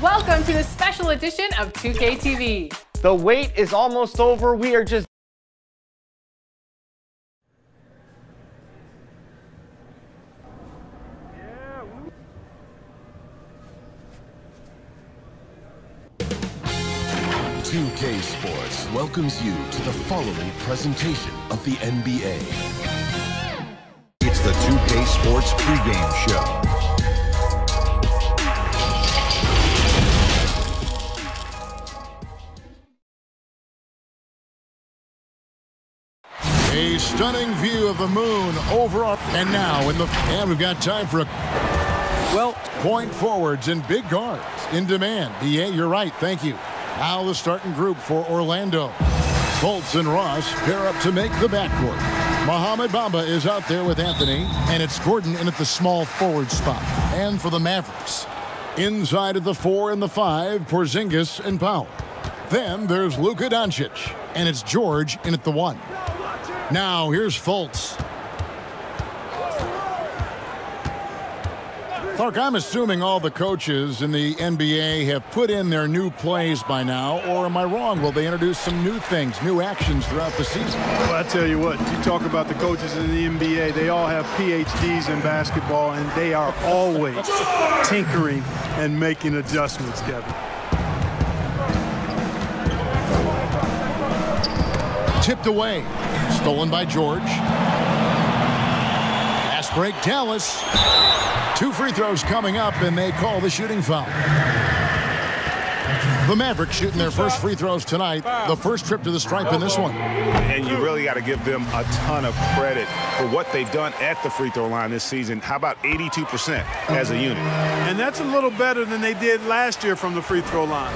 Welcome to a special edition of 2K TV. The wait is almost over. We are just... .2K Sports welcomes you to the following presentation of the NBA. It's the 2K Sports pregame show. A stunning view of the moon over our... And now, we've got time for point forwards and big guards in demand. Yeah, you're right. Thank you. Now the starting group for Orlando. Fultz and Ross pair up to make the backcourt. Mohamed Bamba is out there with Anthony, and it's Gordon in at the small forward spot. And for the Mavericks, inside of the 4 and the 5, Porzingis and Powell. Then there's Luka Doncic, and it's George in at the 1. Now here's Fultz. Clark, I'm assuming all the coaches in the NBA have put in their new plays by now, or am I wrong? Will they introduce some new things, new actions throughout the season? Well, I tell you what, you talk about the coaches in the NBA, they all have PhDs in basketball, and they are always tinkering and making adjustments, Kevin. Tipped away. Stolen by George. Fast break, Dallas. 2 free throws coming up, and they call the shooting foul. The Mavericks shooting their first free throws tonight. The first trip to the stripe in this one. And you really got to give them a ton of credit for what they've done at the free throw line this season. How about 82% as a unit? And that's a little better than they did last year from the free throw line.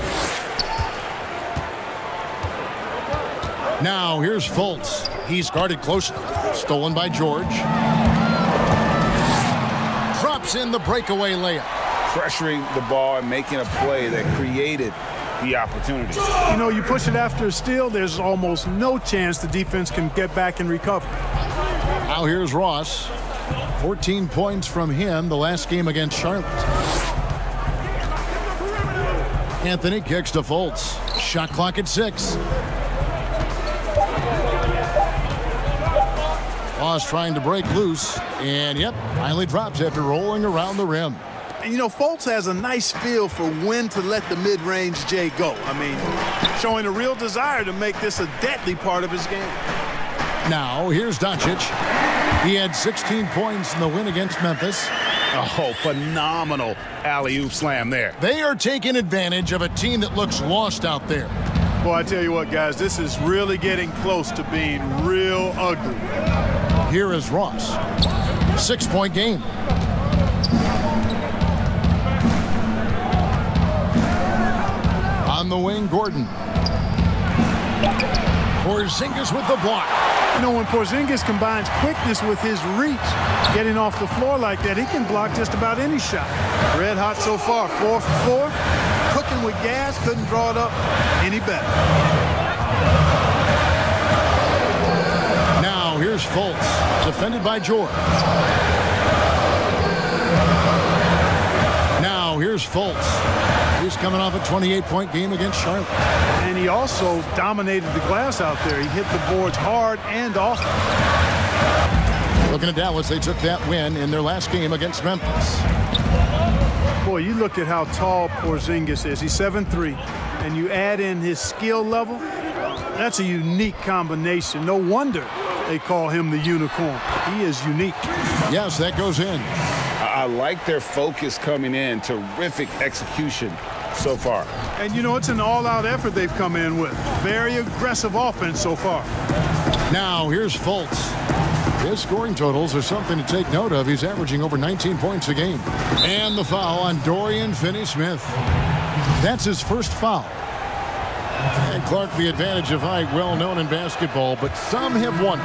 Now here's Fultz. He's guarded closely. Stolen by George. Drops in the breakaway layup. Pressuring the ball and making a play that created the opportunity. You know, you push it after a steal, there's almost no chance the defense can get back and recover. Now here's Ross. 14 points from him the last game against Charlotte. Anthony kicks to Fultz. Shot clock at 6. Ross trying to break loose, and finally drops after rolling around the rim. And you know, Fultz has a nice feel for when to let the mid-range J go. I mean, showing a real desire to make this a deadly part of his game. Now, here's Doncic. He had 16 points in the win against Memphis. Oh, phenomenal alley-oop slam there. They are taking advantage of a team that looks lost out there. Well, I tell you what, guys, this is really getting close to being real ugly. Here is Ross. 6-point game. On the wing, Gordon. Porzingis with the block. You know, when Porzingis combines quickness with his reach, getting off the floor like that, he can block just about any shot. Red hot so far, 4 for 4. Cooking with gas, couldn't draw it up any better. Now here's Fultz, defended by George. Now here's Fultz. He's coming off a 28-point game against Charlotte. And he also dominated the glass out there. He hit the boards hard and often. Looking at Dallas, they took that win in their last game against Memphis. Boy, you look at how tall Porzingis is. He's 7'3", and you add in his skill level, that's a unique combination. No wonder they call him the unicorn. He is unique. Yes, that goes in. I like their focus coming in. Terrific execution so far. And, you know, it's an all-out effort they've come in with. Very aggressive offense so far. Now, here's Fultz. His scoring totals are something to take note of. He's averaging over 19 points a game. And the foul on Dorian Finney-Smith. That's his first foul. And Clark, the advantage of height, well known in basketball, but some have won.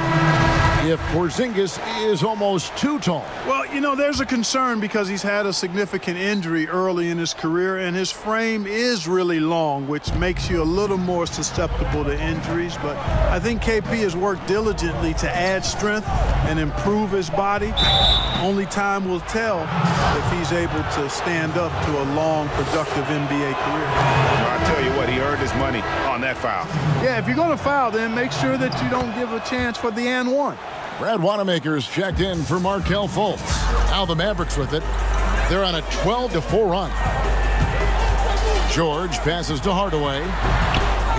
if Porzingis is almost too tall. Well, you know, there's a concern because he's had a significant injury early in his career, and his frame is really long, which makes you a little more susceptible to injuries. But I think KP has worked diligently to add strength and improve his body. Only time will tell if he's able to stand up to a long, productive NBA career. I'll tell you what, he earned his money on that foul. Yeah, if you're going to foul, then make sure that you don't give a chance for the and one. Brad Wanamaker's checked in for Markelle Fultz. Now the Mavericks with it. They're on a 12-4 run. George passes to Hardaway.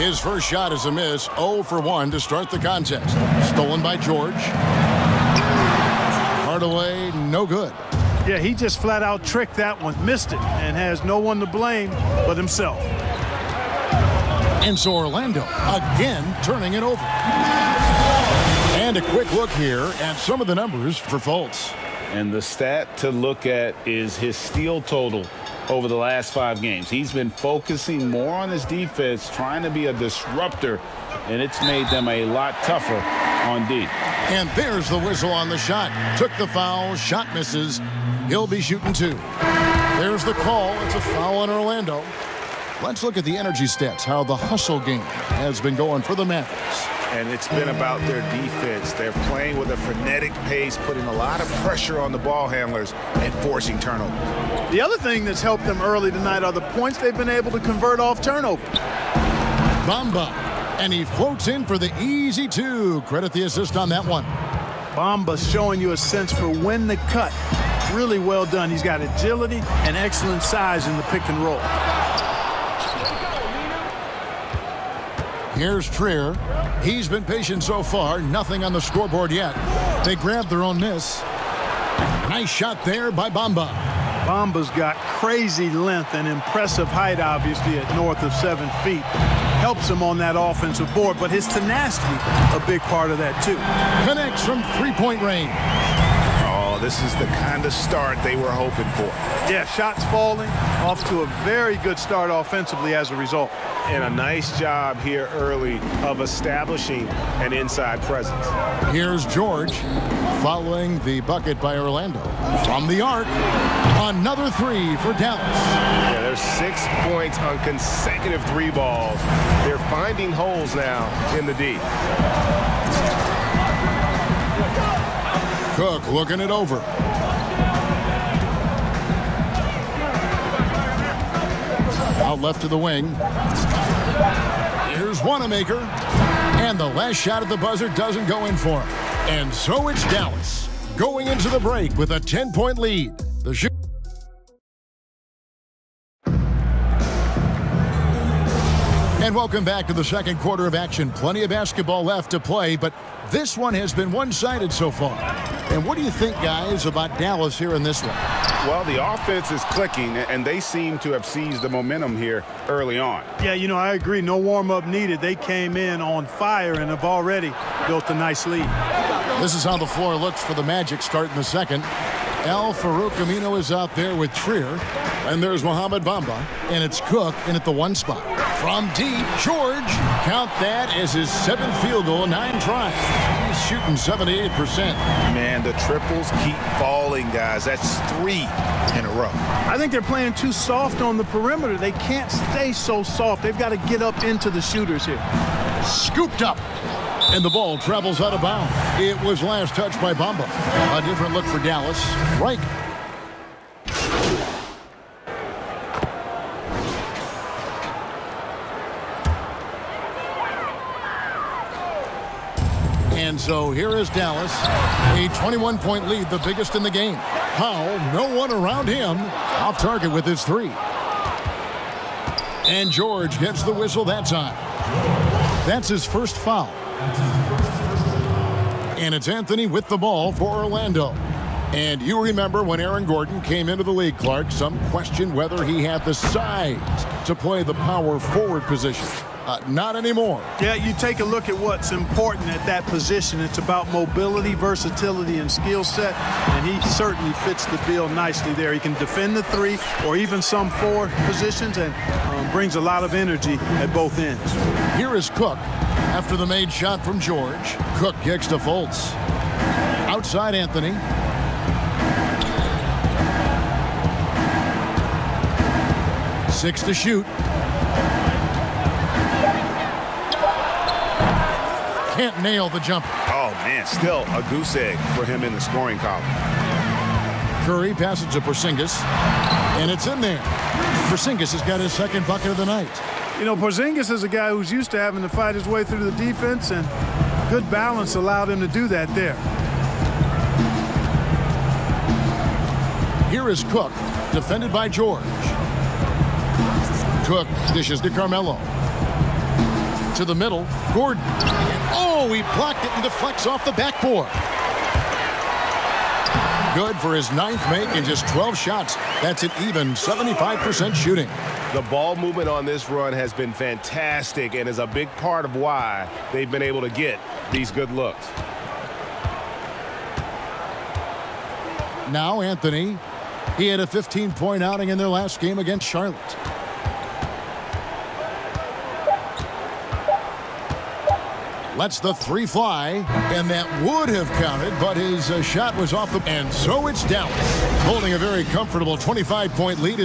His first shot is a miss. 0 for 1 to start the contest. Stolen by George. Hardaway, no good. Yeah, he just flat out tricked that one, missed it, and has no one to blame but himself. And so Orlando again turning it over. And a quick look here at some of the numbers for Fultz. And the stat to look at is his steal total over the last 5 games. He's been focusing more on his defense, trying to be a disruptor, and it's made them a lot tougher on D. And there's the whistle on the shot. Took the foul, shot misses. He'll be shooting 2. There's the call. It's a foul on Orlando. Let's look at the energy stats, how the hustle game has been going for the Mavericks. And it's been about their defense. They're playing with a frenetic pace, putting a lot of pressure on the ball handlers and forcing turnovers. The other thing that's helped them early tonight are the points they've been able to convert off turnovers. Bamba, and he floats in for the easy 2. Credit the assist on that one. Bamba showing you a sense for when to cut. Really well done. He's got agility and excellent size in the pick and roll. Here's Trier. He's been patient so far. Nothing on the scoreboard yet. They grabbed their own miss. Nice shot there by Bamba. Bamba's got crazy length and impressive height, obviously, at north of 7 feet. Helps him on that offensive board, but his tenacity, a big part of that, too. Connects from 3-point range. Oh, this is the kind of start they were hoping for. Yeah, shots falling. Off to a very good start offensively as a result. And a nice job here early of establishing an inside presence. Here's George following the bucket by Orlando. From the arc, another 3 for Dallas. Yeah, there's 6 points on consecutive 3 balls. They're finding holes now in the D. Cook looking it over. Out left to the wing. Here's Wanamaker. And the last shot at the buzzer doesn't go in for him. And so it's Dallas going into the break with a 10-point lead. The And welcome back to the second quarter of action. Plenty of basketball left to play, but this one has been one-sided so far. And what do you think, guys, about Dallas here in this one? Well, the offense is clicking, and they seem to have seized the momentum here early on. Yeah, you know, I agree. No warm-up needed. They came in on fire and have already built a nice lead. This is how the floor looks for the Magic starting the second. Al Farouk Amino is out there with Trier. And there's Mohamed Bamba. And it's Cook in at the 1 spot. From deep, George. Count that as his 7th field goal, 9 tries. He's shooting 78%. Man, the triples keep falling, guys. That's 3 in a row. I think they're playing too soft on the perimeter. They can't stay so soft. They've got to get up into the shooters here. Scooped up. And the ball travels out of bounds. It was last touched by Bamba. A different look for Dallas. Right. And so here is Dallas, a 21-point lead, the biggest in the game. Powell, no one around him, off target with his 3. And George gets the whistle that time. That's his first foul. And it's Anthony with the ball for Orlando. And you remember when Aaron Gordon came into the league, Clark, some questioned whether he had the size to play the power forward position. Not anymore. Yeah, you take a look at what's important at that position. It's about mobility, versatility, and skill set, and he certainly fits the bill nicely there. He can defend the 3 or even some 4 positions and brings a lot of energy at both ends. Here is Cook after the made shot from George. Cook kicks to Fultz. Outside Anthony. Six to shoot. Can't nail the jumper. Oh, man, still a goose egg for him in the scoring column. Curry passes to Porzingis, and it's in there. Porzingis has got his second bucket of the night. You know, Porzingis is a guy who's used to having to fight his way through the defense, and good balance allowed him to do that there. Here is Cook, defended by George. Cook dishes to Carmelo. To the middle, Gordon. Oh, he blocked it and deflects off the backboard. Good for his ninth make in just 12 shots. That's an even 75% shooting. The ball movement on this run has been fantastic and is a big part of why they've been able to get these good looks. Now Anthony. He had a 15-point outing in their last game against Charlotte. Lets the three fly, and that would have counted, but his shot was off the... And so it's Dallas, holding a very comfortable 25-point lead.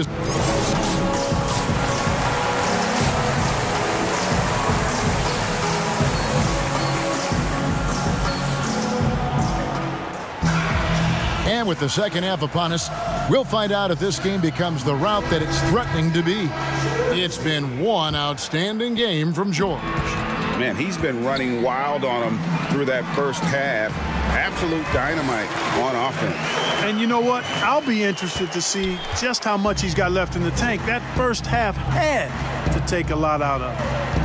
And with the second half upon us, we'll find out if this game becomes the route that it's threatening to be. It's been one outstanding game from George. Man, he's been running wild on them through that first half. Absolute dynamite on offense. And you know what? I'll be interested to see just how much he's got left in the tank. That first half had to take a lot out of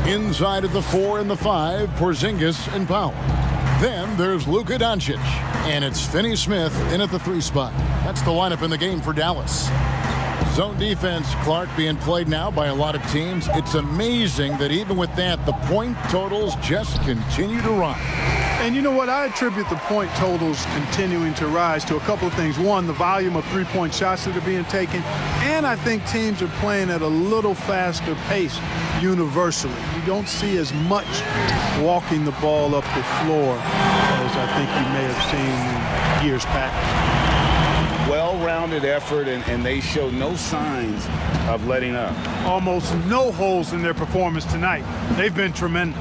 him. Inside of the 4 and the 5, Porzingis and Powell. Then there's Luka Doncic. And it's Finney-Smith in at the 3 spot. That's the lineup in the game for Dallas. Zone defense, Clark, being played now by a lot of teams. It's amazing that even with that, the point totals just continue to rise. And you know what? I attribute the point totals continuing to rise to a couple of things. One, the volume of three-point shots that are being taken. And I think teams are playing at a little faster pace universally. You don't see as much walking the ball up the floor as I think you may have seen in years past. Well-rounded effort, and they show no signs of letting up. Almost no holes in their performance tonight. They've been tremendous.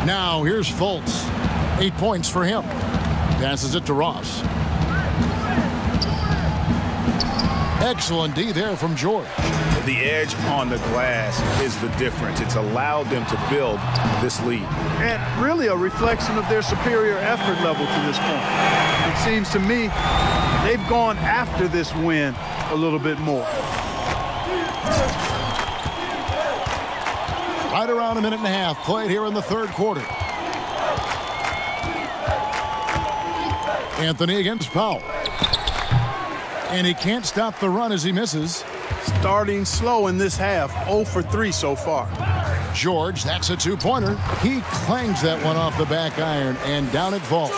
Now here's Fultz. 8 points for him. Passes it to Ross. Excellent D there from George. The edge on the glass is the difference. It's allowed them to build this lead. And really a reflection of their superior effort level to this point. It seems to me they've gone after this win a little bit more. Right around a minute and a half played here in the third quarter. Anthony against Powell. And he can't stop the run as he misses. Starting slow in this half, 0 for 3 so far. George, that's a two-pointer. He clangs that one off the back iron, and down it falls.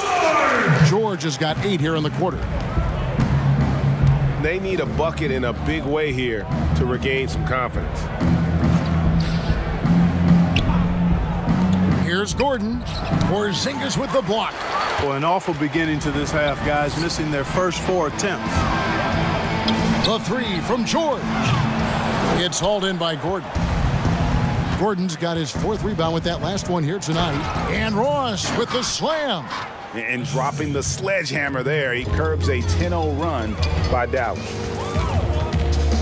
George has got 8 here in the quarter. They need a bucket in a big way here to regain some confidence. Here's Gordon. Porzingis with the block. Well, an awful beginning to this half, guys, missing their first 4 attempts. The 3 from George. It's hauled in by Gordon. Gordon's got his 4th rebound with that last one here tonight. And Ross with the slam. And dropping the sledgehammer there, he curbs a 10-0 run by Dallas.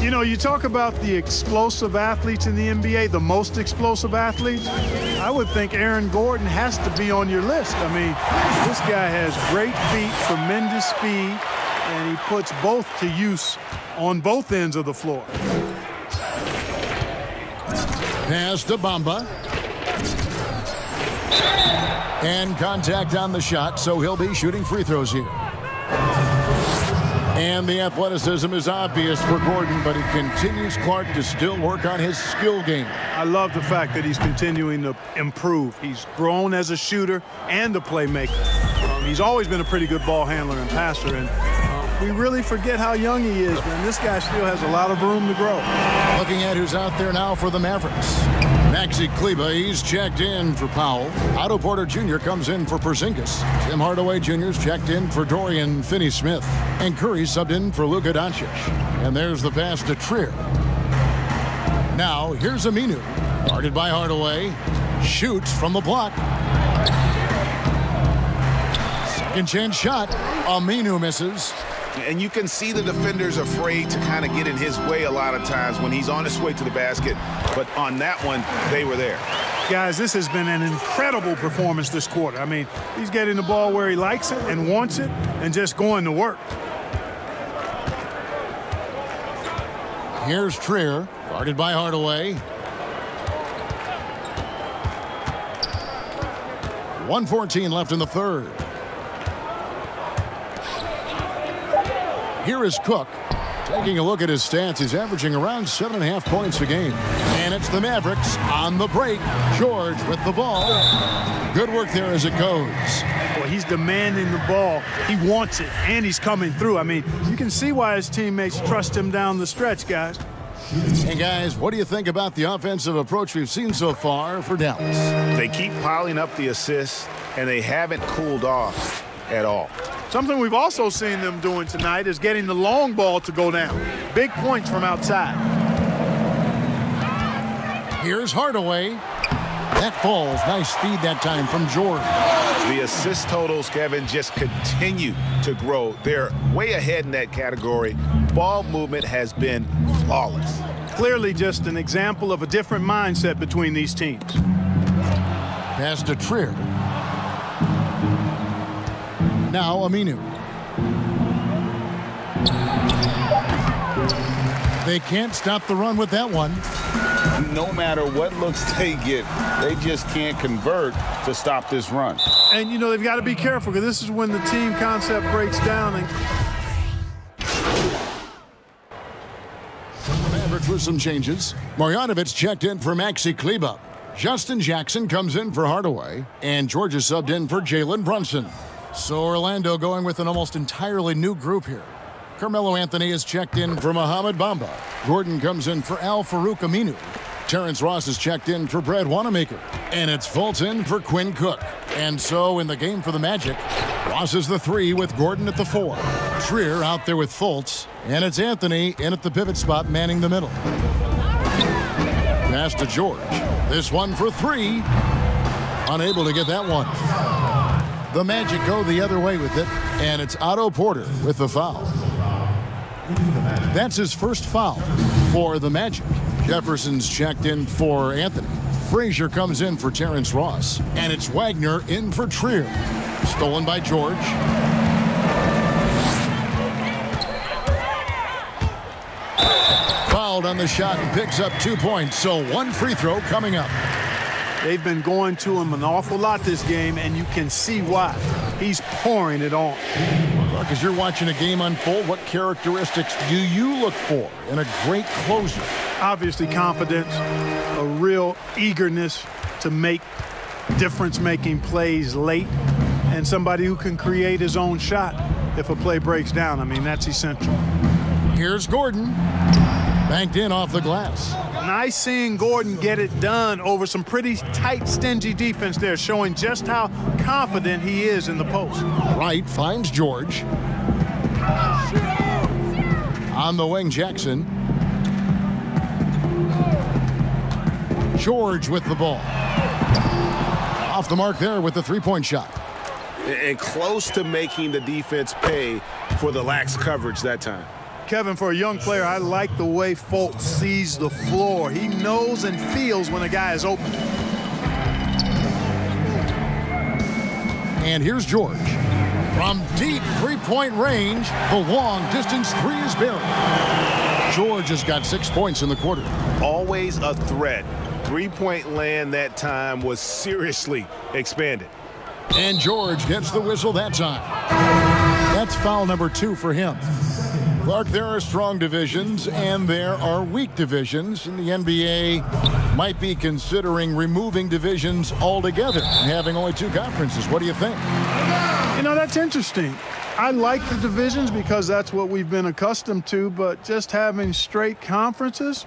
You know, you talk about the explosive athletes in the NBA, the most explosive athletes. I would think Aaron Gordon has to be on your list. I mean, this guy has great feet, tremendous speed, and he puts both to use on both ends of the floor. Pass to Bamba. And contact on the shot, so he'll be shooting free throws here. And the athleticism is obvious for Gordon, but he continues, Clark, to still work on his skill game. I love the fact that he's continuing to improve. He's grown as a shooter and a playmaker. He's always been a pretty good ball handler and passer, and we really forget how young he is, man. This guy still has a lot of room to grow. Looking at who's out there now for the Mavericks. Maxi Kleber, he's checked in for Powell. Otto Porter Jr. comes in for Porzingis. Tim Hardaway Jr.'s checked in for Dorian Finney-Smith. And Curry subbed in for Luka Doncic. And there's the pass to Trier. Now, here's Aminu. Guarded by Hardaway. Shoots from the block. Second chance shot. Aminu misses. And you can see the defenders afraid to kind of get in his way a lot of times when he's on his way to the basket. But on that one, they were there. Guys, this has been an incredible performance this quarter. I mean, he's getting the ball where he likes it and wants it and just going to work. Here's Trier, guarded by Hardaway. 1:14 left in the third. Here is Cook. Taking a look at his stats, he's averaging around 7.5 points a game. And it's the Mavericks on the break. George with the ball. Good work there as it goes. Well, he's demanding the ball. He wants it, and he's coming through. I mean, you can see why his teammates trust him down the stretch, guys. Hey, guys, what do you think about the offensive approach we've seen so far for Dallas? They keep piling up the assists, and they haven't cooled off at all. Something we've also seen them doing tonight is getting the long ball to go down. Big points from outside. Here's Hardaway. That falls. Nice feed that time from George. The assist totals, Kevin, just continue to grow. They're way ahead in that category. Ball movement has been flawless. Clearly just an example of a different mindset between these teams. Pass to Trier. Now Aminu. They can't stop the run with that one. No matter what looks they get, they just can't convert to stop this run. And, you know, they've got to be careful because this is when the team concept breaks down. And Mavericks with some changes. Marjanovic checked in for Maxi Kleber. Justin Jackson comes in for Hardaway. And Georgia subbed in for Jalen Brunson. So Orlando going with an almost entirely new group here. Carmelo Anthony is checked in for Mohamed Bamba. Gordon comes in for Al-Farouq Aminu. Terrence Ross is checked in for Brad Wanamaker. And it's Fulton for Quinn Cook. And so in the game for the Magic, Ross is the 3 with Gordon at the 4. Trier out there with Fultz. And it's Anthony in at the pivot spot manning the middle. Pass to George. This one for 3. Unable to get that one. The Magic go the other way with it, and it's Otto Porter with the foul. That's his first foul for the Magic. Jefferson's checked in for Anthony. Frazier comes in for Terrence Ross, and it's Wagner in for Trier. Stolen by George. Fouled on the shot and picks up 2 points, so 1 free throw coming up. they've been going to him an awful lot this game, and you can see why. He's pouring it on. As you're watching a game unfold, what characteristics do you look for in a great closer? Obviously confidence, a real eagerness to make difference-making plays late, and somebody who can create his own shot if a play breaks down. I mean, that's essential. Here's Gordon. Banked in off the glass. Nice seeing Gordon get it done over some pretty tight, stingy defense there, showing just how confident he is in the post. Wright finds George. On the wing, Jackson. George with the ball. Off the mark there with the three-point shot. And close to making the defense pay for the lax coverage that time. Kevin, for a young player, I like the way Fultz sees the floor. He knows and feels when a guy is open. And here's George. From deep three-point range, the long-distance three is buried. George has got 6 points in the quarter. Always a threat. Three-point land that time was seriously expanded. And George gets the whistle that time. That's foul number 2 for him. Clark, there are strong divisions and there are weak divisions, and the NBA might be considering removing divisions altogether and having only 2 conferences. What do you think? You know, that's interesting. I like the divisions because that's what we've been accustomed to, but just having straight conferences,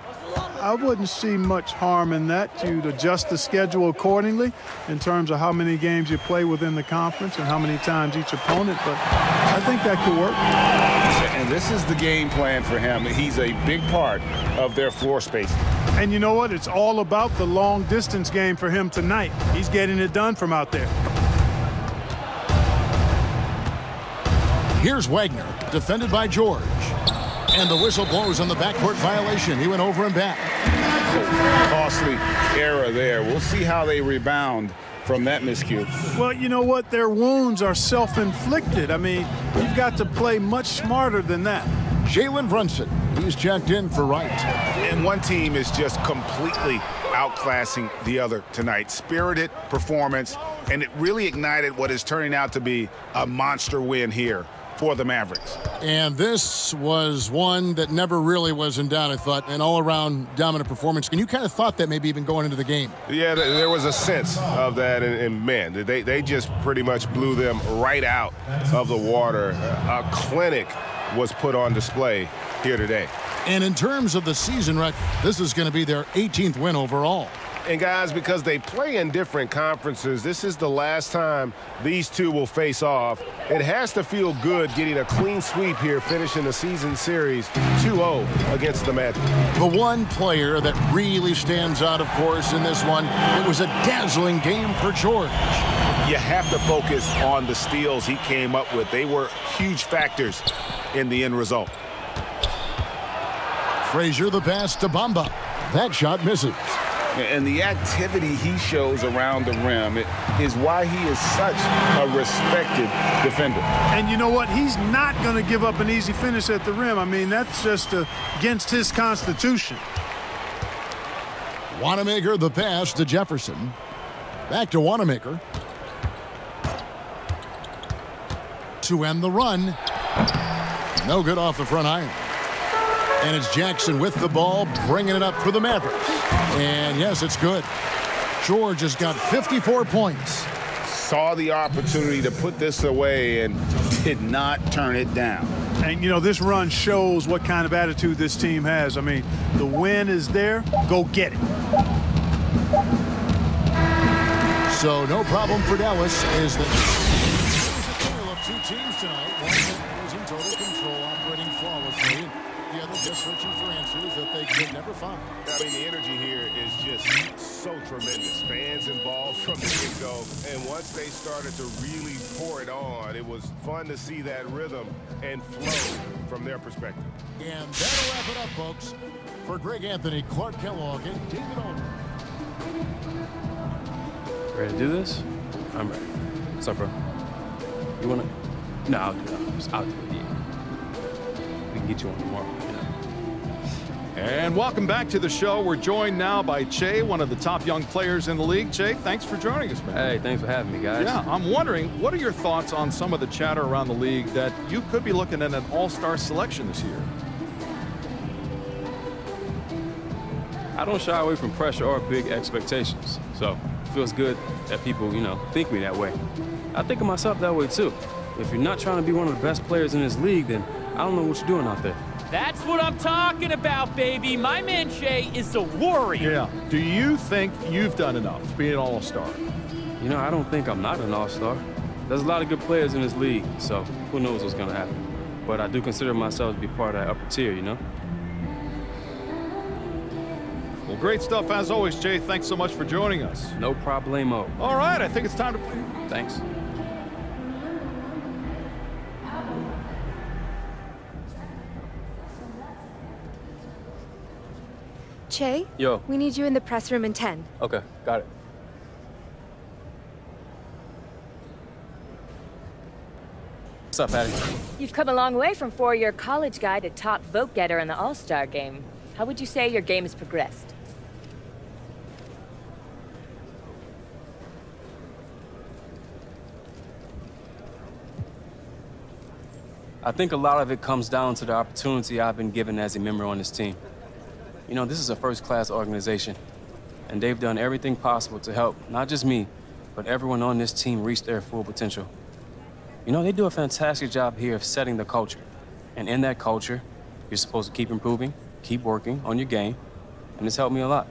I wouldn't see much harm in that. You'd adjust the schedule accordingly in terms of how many games you play within the conference and how many times each opponent, but I think that could work. And this is the game plan for him. He's a big part of their floor space. And you know what? It's all about the long distance game for him tonight. He's getting it done from out there. Here's Wagner, defended by George. And the whistle blows on the backcourt violation. He went over and back. Costly error there. We'll see how they rebound from that miscue. Well, you know what? Their wounds are self-inflicted. I mean, you've got to play much smarter than that. Jalen Brunson, he's checked in for Wright. And one team is just completely outclassing the other tonight. Spirited performance, and it really ignited what is turning out to be a monster win here for the Mavericks. And this was one that never really was in doubt, I thought, an all-around dominant performance. And you kind of thought that maybe even going into the game. Yeah, there was a sense of that, and man, they just pretty much blew them right out of the water. A clinic was put on display here today. And in terms of the season record, this is going to be their 18th win overall. And guys, because they play in different conferences, this is the last time these two will face off. It has to feel good getting a clean sweep here, finishing the season series 2-0 against the Magic. The one player that really stands out, of course, in this one, it was a dazzling game for George. You have to focus on the steals he came up with. They were huge factors in the end result. Frazier the pass to Bamba. That shot misses. And the activity he shows around the rim is why he is such a respected defender. And you know what? He's not going to give up an easy finish at the rim. I mean, that's just against his constitution. Wanamaker the pass to Jefferson. Back to Wanamaker. To end the run. No good off the front iron. And it's Jackson with the ball, bringing it up for the Mavericks. And yes, it's good. George has got 54 points. Saw the opportunity to put this away and did not turn it down. And, you know, this run shows what kind of attitude this team has. I mean, the win is there. Go get it. So no problem for Dallas is that there's a tale of 2 teams tonight. One was in total control, operating flawlessly. The other just searching for answers that they could never find. I mean, the energy here is just so tremendous. Fans involved from the get-go. And once they started to really pour it on, it was fun to see that rhythm and flow from their perspective. And that'll wrap it up, folks. For Greg Anthony, Clark Kellogg, and David Older. Ready to do this? I'm ready. What's up, bro? You wanna? No, I'll do it. I'll do it. Yeah. We can get you on tomorrow. And welcome back to the show. We're joined now by Che, one of the top young players in the league. Che, thanks for joining us, man. Hey, thanks for having me, guys. Yeah, I'm wondering, what are your thoughts on some of the chatter around the league that you could be looking at an all-star selection this year? I don't shy away from pressure or big expectations. So it feels good that people, think me that way. I think of myself that way, too. If you're not trying to be one of the best players in this league, then I don't know what you're doing out there. That's what I'm talking about, baby. My man Shea is a warrior. Yeah. Do you think you've done enough to be an all-star? I don't think I'm not an all-star. There's a lot of good players in this league, so who knows what's going to happen. But I do consider myself to be part of that upper tier, Well, great stuff as always, Che. Thanks so much for joining us. No problemo. All right, I think it's time to play. Thanks. Che? Yo. We need you in the press room in 10. Okay, got it. What's up, Patty? You've come a long way from four-year college guy to top vote-getter in the All-Star game. How would you say your game has progressed? I think a lot of it comes down to the opportunity I've been given as a member on this team. You know, this is a first-class organization, and they've done everything possible to help not just me, but everyone on this team reach their full potential. You know, they do a fantastic job here of setting the culture. And in that culture, you're supposed to keep improving, keep working on your game, and it's helped me a lot.